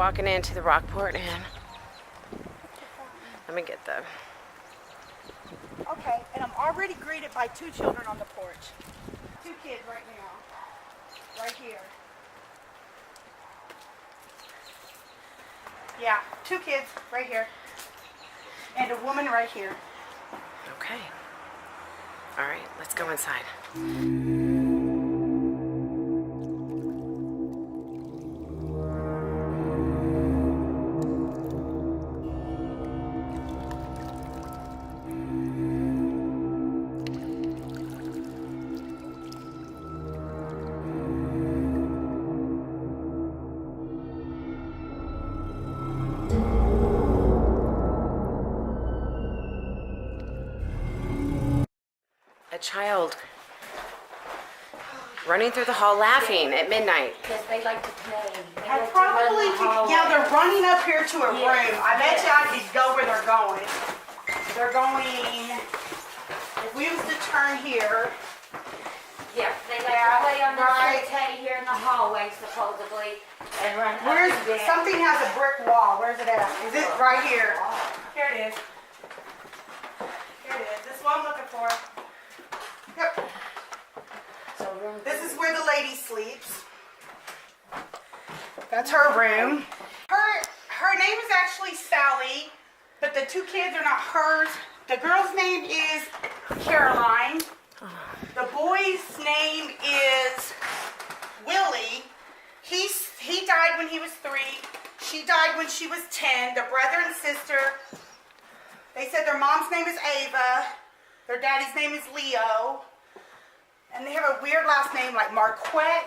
walking into the Rockport Inn. Let me get the... Okay, and I'm already greeted by 2 children on the porch. 2 kids right now. Right here. Yeah, 2 kids right here. And a woman right here. Okay. All right, let's go inside. A child running through the hall laughing at midnight. Because they like to play. I probably could, yeah, they're running up here to a room. I bet you I could go where they're going. They're going, if we was to turn here. Yeah, they like to play on the teddy here in the hallway, supposedly, and run Where's, something has a brick wall. Where's it at? Is it right here? Here it is. Here it is. This is what I'm looking for. Yep. This is where the lady sleeps. That's her room. Her name is actually Sally, but the 2 kids are not hers. The girl's name is Caroline. The boy's name is Willie. He died when he was 3. She died when she was 10. They're brother and sister. They said their mom's name is Ava. Their daddy's name is Leo. And they have a weird last name like Marquette,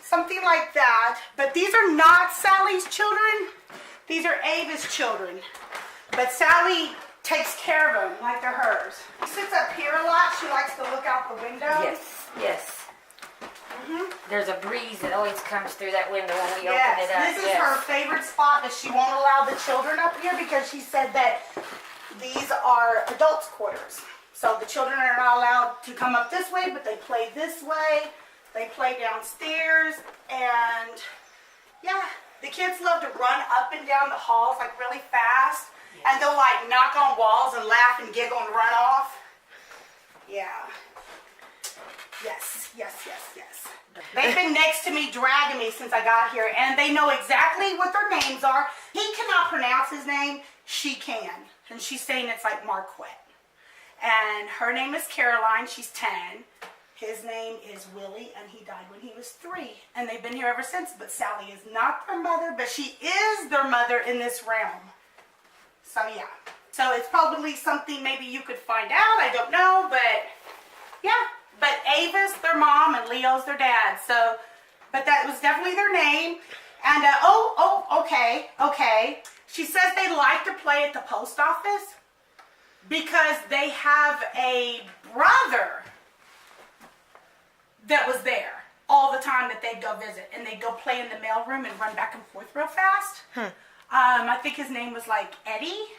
something like that. But these are not Sally's children. These are Ava's children. But Sally takes care of them like they're hers. She sits up here a lot. She likes to look out the window. Yes, yes. There's a breeze that always comes through that window when we open it up. This is her favorite spot, that she won't allow the children up here because she said that these are adults' quarters. So the children are not allowed to come up this way, but they play this way. They play downstairs, and yeah, the kids love to run up and down the halls like really fast, and they'll like knock on walls and laugh and giggle and run off. Yeah. Yes, yes, yes, yes. They've been next to me, dragging me since I got here, and they know exactly what their names are. He cannot pronounce his name. She can, and she's saying it's like Marquette. And her name is Caroline. She's 10. His name is Willie, and he died when he was 3. And they've been here ever since. But Sally is not their mother, but she is their mother in this realm. So yeah. So it's probably something maybe you could find out. I don't know, but yeah. But Ava's their mom and Leo's their dad. So, but that was definitely their name. And okay. She says they like to play at the post office, because they have a brother that was there all the time that they'd go visit. And they'd go play in the mailroom and run back and forth real fast. I think his name was like Eddie.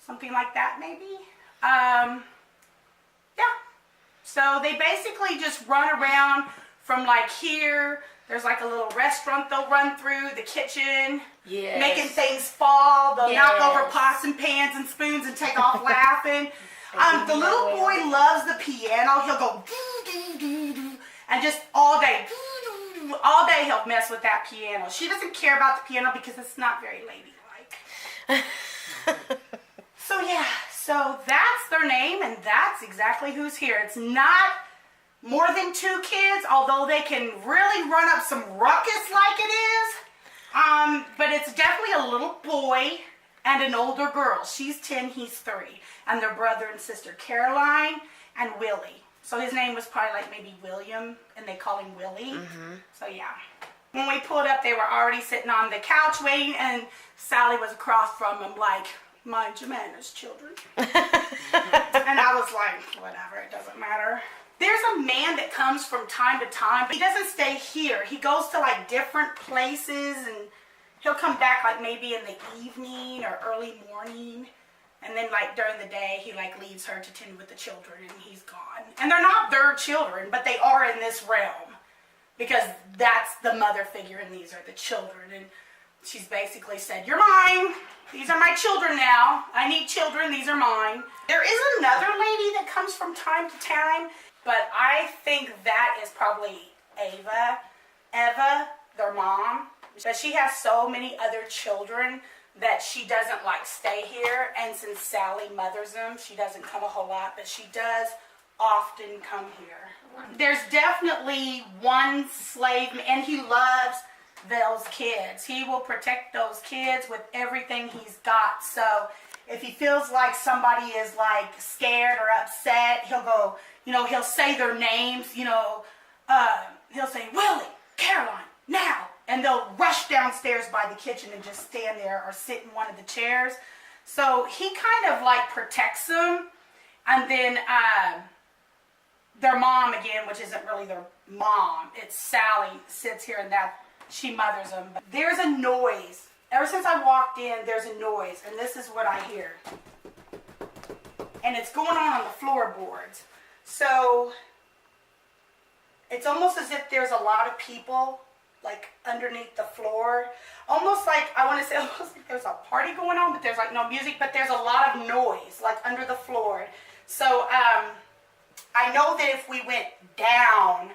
Something like that maybe. Yeah. So they basically just run around from like here. There's like a little restaurant they'll run through, the kitchen, making things fall. They'll knock over pots and pans and spoons and take off laughing. The little boy loves the piano. He'll go doo-doo-doo-doo, and just all day he'll mess with that piano. She doesn't care about the piano because it's not very ladylike. So yeah, so that's their name, and that's exactly who's here. It's not more than 2 kids, although they can really run up some ruckus like it is. But it's definitely a little boy and an older girl. She's 10, he's 3. And their brother and sister, Caroline and Willie. So his name was probably like maybe William, and they call him Willie. So yeah. When we pulled up, they were already sitting on the couch waiting, and Sally was across from them like, mind your manners, children. And I was like, whatever, it doesn't matter. There's a man that comes from time to time, but he doesn't stay here. He goes to like different places, and he'll come back like maybe in the evening or early morning. And then like during the day, he like leaves her to tend with the children, and he's gone. And they're not their children, but they are in this realm. because that's the mother figure and these are the children. And she's basically said, you're mine. These are my children now. I need children. These are mine. There is another lady that comes from time to time, but I think that is probably Eva, their mom. But she has so many other children that she doesn't like stay here. And since Sally mothers them, she doesn't come a whole lot, but she does often come here. There's definitely one slave, and he loves those kids. He will protect those kids with everything he's got. So if he feels like somebody is like scared or upset, he'll go, he'll say their names, he'll say, Willie, Caroline, now. And they'll rush downstairs by the kitchen and just stand there or sit in one of the chairs. So he kind of like protects them. And then their mom again, which isn't really their mom, it's Sally, sits here and that she mothers them. But there's a noise. Ever since I walked in, there's a noise. And this is what I hear. And it's going on the floorboards. So it's almost as if there's a lot of people like underneath the floor, almost like, I want to say almost like there's a party going on, but there's like no music, but there's a lot of noise like under the floor. So I know that if we went down,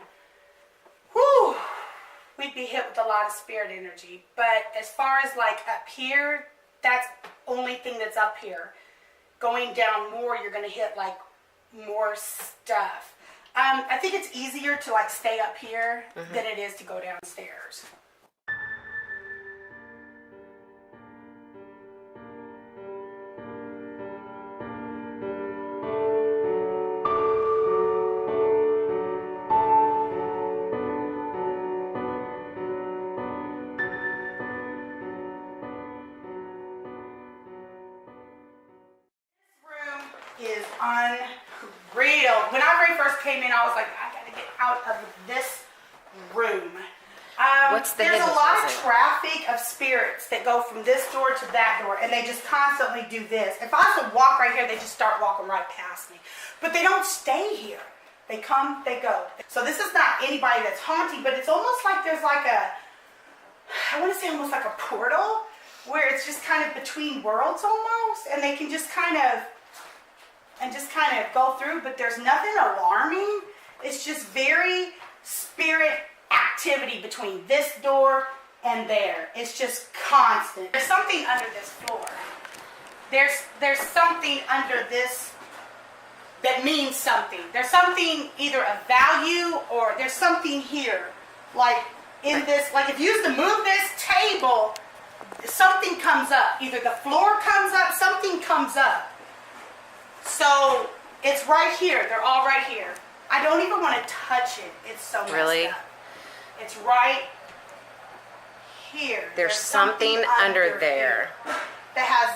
we'd be hit with a lot of spirit energy. But as far as like up here, that's the only thing that's up here. Going down more, you're going to hit like more stuff. I think it's easier to like stay up here than it is to go downstairs. Is unreal. When I very first came in, I was like, I gotta get out of this room. There's a lot of traffic of spirits that go from this door to that door, and they just constantly do this. If I was to walk right here, they just start walking right past me. But they don't stay here. They come, they go. So this is not anybody that's haunting, but it's almost like there's like I want to say almost like a portal, where it's just kind of between worlds almost, and they can just kind of go through, but there's nothing alarming. It's just very spirit activity between this door and there. It's just constant. There's something under this floor. There's something under this that means something. There's something either of value or there's something here. Like in this, like if you used to move this table, something comes up. Either the floor comes up, something comes up. So it's right here. They're all right here. I don't even want to touch it. It's so messed up. It's right here. There's something under there that has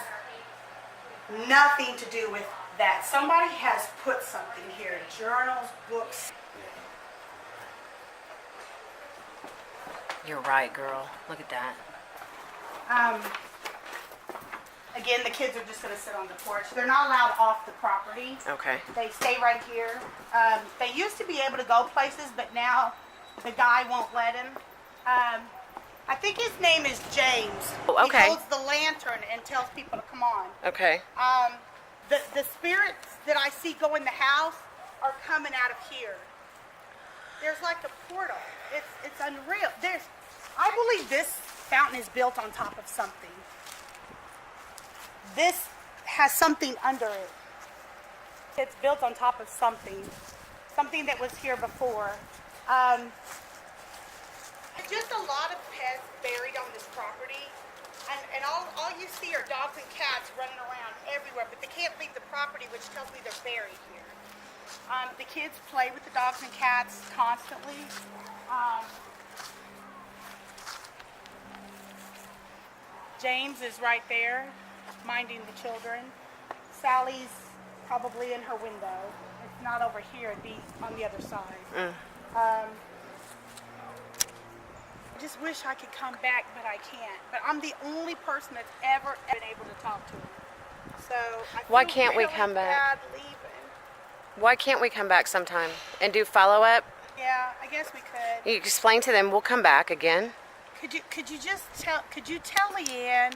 nothing to do with that. Somebody has put something here. Journals, books. You're right, girl. Look at that. Again, the kids are just going to sit on the porch. They're not allowed off the property. Okay. They stay right here. They used to be able to go places, but now the guy won't let him. I think his name is James. Oh, okay. He holds the lantern and tells people to come on. Okay. The spirits that I see go in the house are coming out of here. There's like a portal. It's unreal. I believe this fountain is built on top of something. This has something under it. It's built on top of something that was here before. Just a lot of pets buried on this property, and all you see are dogs and cats running around everywhere, but they can't leave the property, which tells me they're buried here. The kids play with the dogs and cats constantly. James is right there, minding the children. Sally's probably in her window. It's not over here, it'd be on the other side. I just wish I could come back, but I can't. But I'm the only person that's ever been able to talk to him. So I feel Why can't we really come back? bad leaving. Why can't we come back sometime and do follow-up? Yeah, Yeah, I guess we could. You explain to them we'll come back again. Could you tell Leanne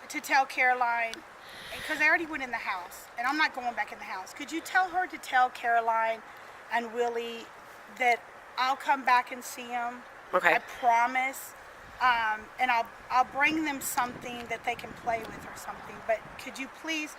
to tell Caroline, because I already went in the house and I'm not going back in the house. Could you tell her to tell Caroline and Willie that I'll come back and see them? Okay. I promise. And I'll bring them something that they can play with or something. But could you please,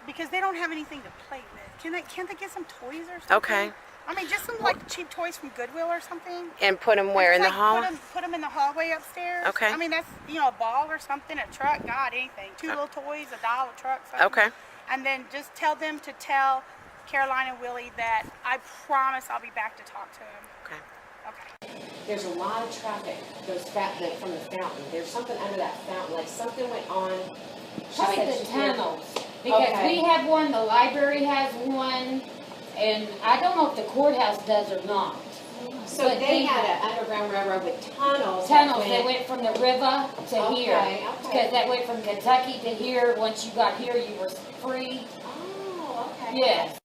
because they don't have anything to play with. Can't they get some toys or something? Okay. I mean, just some like cheap toys from Goodwill or something. And put them where, in the hall? Put them in the hallway upstairs. Okay. I mean, that's, a ball or something, a truck, God, anything. 2 little toys, a doll, a truck, something. Okay. And then just tell them to tell Caroline and Willie that I promise I'll be back to talk to them. Okay. Okay. There's a lot of traffic goes back from the fountain. There's something under that fountain, like something went on. Probably the tunnels. Because we have one, the library has one, and I don't know if the courthouse does or not. So they had an underground railroad with tunnels. Tunnels that went from the river to here. Okay. Because that went from Kentucky to here. Once you got here, you were free. Oh, okay. Yes.